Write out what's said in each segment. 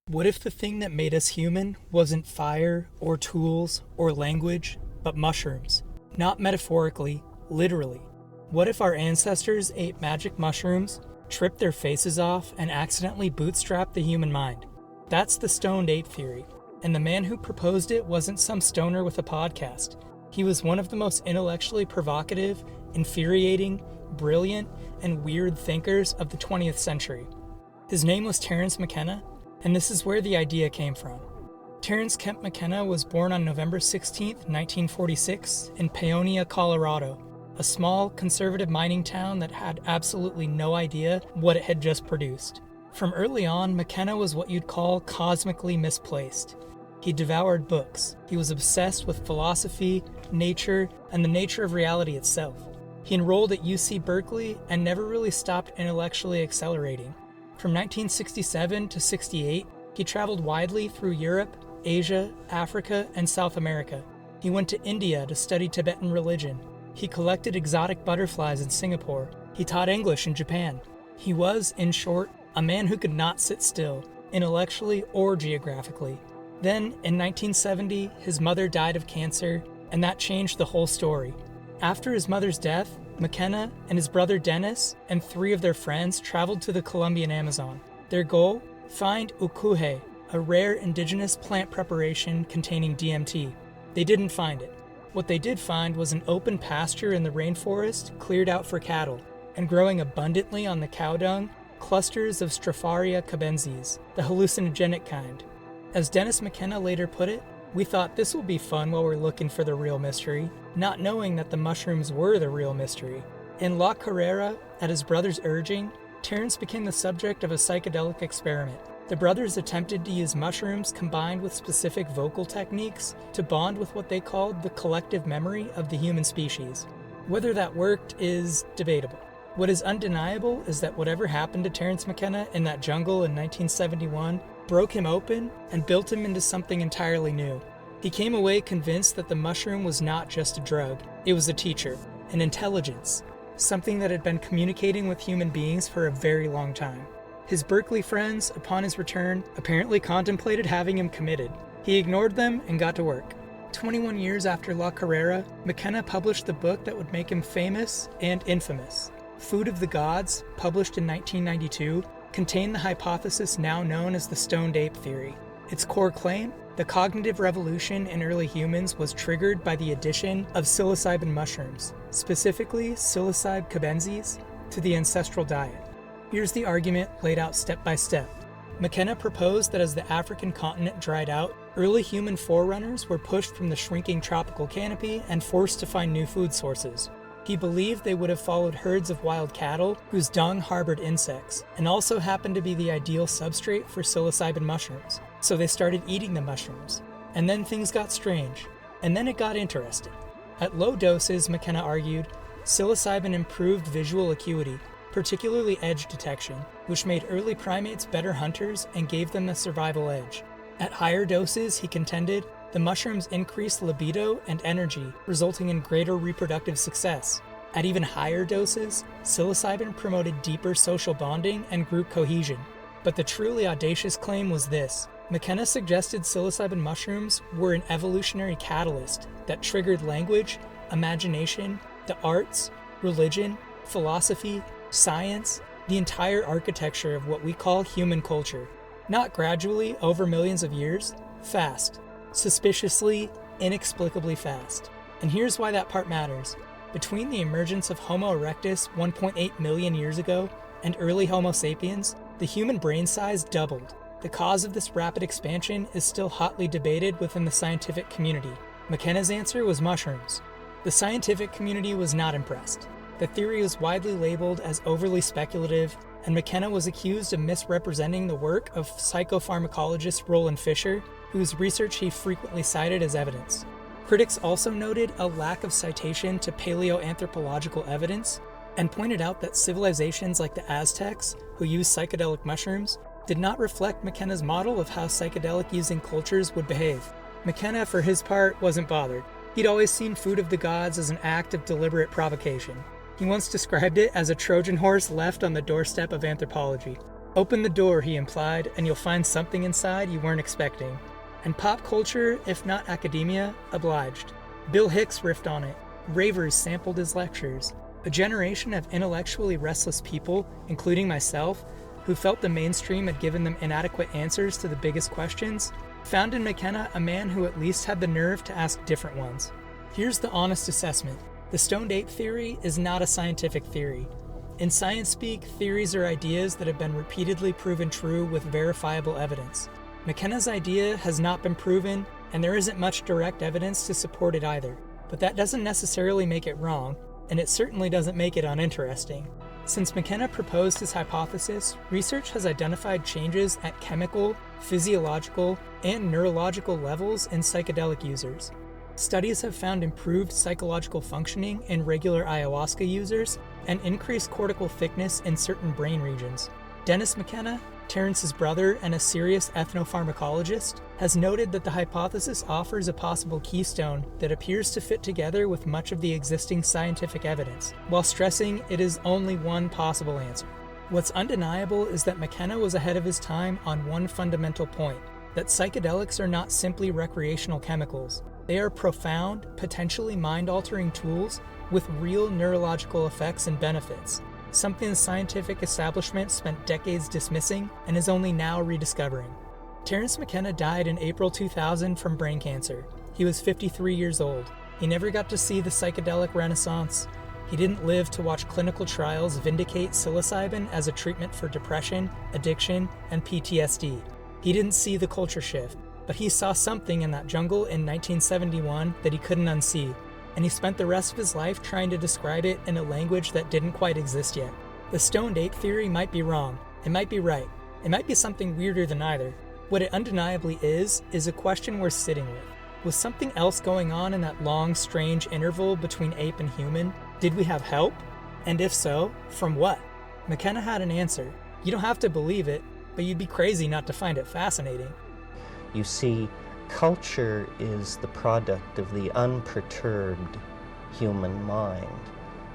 What if the thing that made us human wasn't fire or tools or language, but mushrooms? Not metaphorically, literally. What if our ancestors ate magic mushrooms, tripped their faces off, and accidentally bootstrapped the human mind? That's the Stoned Ape Theory, and the man who proposed it wasn't some stoner with a podcast. He was one of the most intellectually provocative, infuriating, brilliant, and weird thinkers of the 20th century. His name was Terence McKenna, and this is where the idea came from. Terence Kemp McKenna was born on November 16, 1946, in Paonia, Colorado, a small, conservative mining town that had absolutely no idea what it had just produced. From early on, McKenna was what you'd call cosmically misplaced. He devoured books. He was obsessed with philosophy, nature, and the nature of reality itself. He enrolled at UC Berkeley and never really stopped intellectually accelerating. From 1967 to 68, he traveled widely through Europe, Asia, Africa, and South America. He went to India to study Tibetan religion. He collected exotic butterflies in Singapore. He taught English in Japan. He was, in short, a man who could not sit still, intellectually or geographically. Then, in 1970, his mother died of cancer, and that changed the whole story. After his mother's death, McKenna and his brother Dennis and 3 of their friends traveled to the Colombian Amazon. Their goal? Find ukuhe, a rare indigenous plant preparation containing DMT. They didn't find it. What they did find was an open pasture in the rainforest cleared out for cattle, and growing abundantly on the cow dung, clusters of Stropharia cabensis, the hallucinogenic kind. As Dennis McKenna later put it, "We thought this will be fun while we're looking for the real mystery," not knowing that the mushrooms were the real mystery. In La Chorrera, at his brother's urging, Terence became the subject of a psychedelic experiment. The brothers attempted to use mushrooms combined with specific vocal techniques to bond with what they called the collective memory of the human species. Whether that worked is debatable. What is undeniable is that whatever happened to Terence McKenna in that jungle in 1971 broke him open and built him into something entirely new. He came away convinced that the mushroom was not just a drug, it was a teacher, an intelligence, something that had been communicating with human beings for a very long time. His Berkeley friends, upon his return, apparently contemplated having him committed. He ignored them and got to work. 21 years after La Chorrera, McKenna published the book that would make him famous and infamous. Food of the Gods, published in 1992, contained the hypothesis now known as the Stoned Ape Theory. Its core claim? The cognitive revolution in early humans was triggered by the addition of psilocybin mushrooms, specifically Psilocybe cabensis, to the ancestral diet. Here's the argument laid out step by step. McKenna proposed that as the African continent dried out, early human forerunners were pushed from the shrinking tropical canopy and forced to find new food sources. He believed they would have followed herds of wild cattle whose dung harbored insects, and also happened to be the ideal substrate for psilocybin mushrooms. So they started eating the mushrooms. And then things got strange. And then it got interesting. At low doses, McKenna argued, psilocybin improved visual acuity, particularly edge detection, which made early primates better hunters and gave them the survival edge. At higher doses, he contended, the mushrooms increased libido and energy, resulting in greater reproductive success. At even higher doses, psilocybin promoted deeper social bonding and group cohesion. But the truly audacious claim was this. McKenna suggested psilocybin mushrooms were an evolutionary catalyst that triggered language, imagination, the arts, religion, philosophy, science, the entire architecture of what we call human culture. Not gradually, over millions of years, fast. Suspiciously, inexplicably fast. And here's why that part matters. Between the emergence of Homo erectus 1.8 million years ago and early Homo sapiens, the human brain size doubled. The cause of this rapid expansion is still hotly debated within the scientific community. McKenna's answer was mushrooms. The scientific community was not impressed. The theory was widely labeled as overly speculative, and McKenna was accused of misrepresenting the work of psychopharmacologist Roland Fisher, whose research he frequently cited as evidence. Critics also noted a lack of citation to paleoanthropological evidence, and pointed out that civilizations like the Aztecs, who used psychedelic mushrooms, did not reflect McKenna's model of how psychedelic-using cultures would behave. McKenna, for his part, wasn't bothered. He'd always seen Food of the Gods as an act of deliberate provocation. He once described it as a Trojan horse left on the doorstep of anthropology. Open the door, he implied, and you'll find something inside you weren't expecting. And pop culture, if not academia, obliged. Bill Hicks riffed on it. Ravers sampled his lectures. A generation of intellectually restless people, including myself, who felt the mainstream had given them inadequate answers to the biggest questions, found in McKenna a man who at least had the nerve to ask different ones. Here's the honest assessment. The Stoned Ape Theory is not a scientific theory. In science speak, theories are ideas that have been repeatedly proven true with verifiable evidence. McKenna's idea has not been proven, and there isn't much direct evidence to support it either. But that doesn't necessarily make it wrong, and it certainly doesn't make it uninteresting. Since McKenna proposed his hypothesis, research has identified changes at chemical, physiological, and neurological levels in psychedelic users. Studies have found improved psychological functioning in regular ayahuasca users and increased cortical thickness in certain brain regions. Dennis McKenna, Terence's brother and a serious ethnopharmacologist, has noted that the hypothesis offers a possible keystone that appears to fit together with much of the existing scientific evidence, while stressing it is only one possible answer. What's undeniable is that McKenna was ahead of his time on one fundamental point, that psychedelics are not simply recreational chemicals. They are profound, potentially mind-altering tools with real neurological effects and benefits, something the scientific establishment spent decades dismissing and is only now rediscovering. Terence McKenna died in April 2000 from brain cancer. He was 53 years old. He never got to see the psychedelic renaissance. He didn't live to watch clinical trials vindicate psilocybin as a treatment for depression, addiction, and PTSD. He didn't see the culture shift, but he saw something in that jungle in 1971 that he couldn't unsee, and he spent the rest of his life trying to describe it in a language that didn't quite exist yet. The Stoned Ape Theory might be wrong. It might be right. It might be something weirder than either. What it undeniably is a question worth sitting with. Was something else going on in that long, strange interval between ape and human? Did we have help? And if so, from what? McKenna had an answer. You don't have to believe it, but you'd be crazy not to find it fascinating. You see, culture is the product of the unperturbed human mind.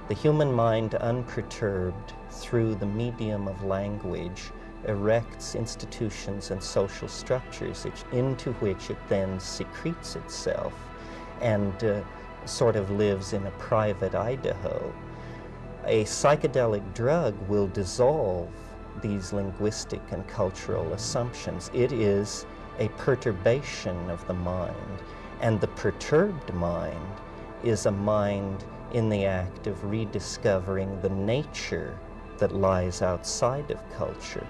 The human mind, unperturbed through the medium of language, erects institutions and social structures into which it then secretes itself and sort of lives in a private Idaho. A psychedelic drug will dissolve these linguistic and cultural assumptions. It is a perturbation of the mind, and the perturbed mind is a mind in the act of rediscovering the nature that lies outside of culture.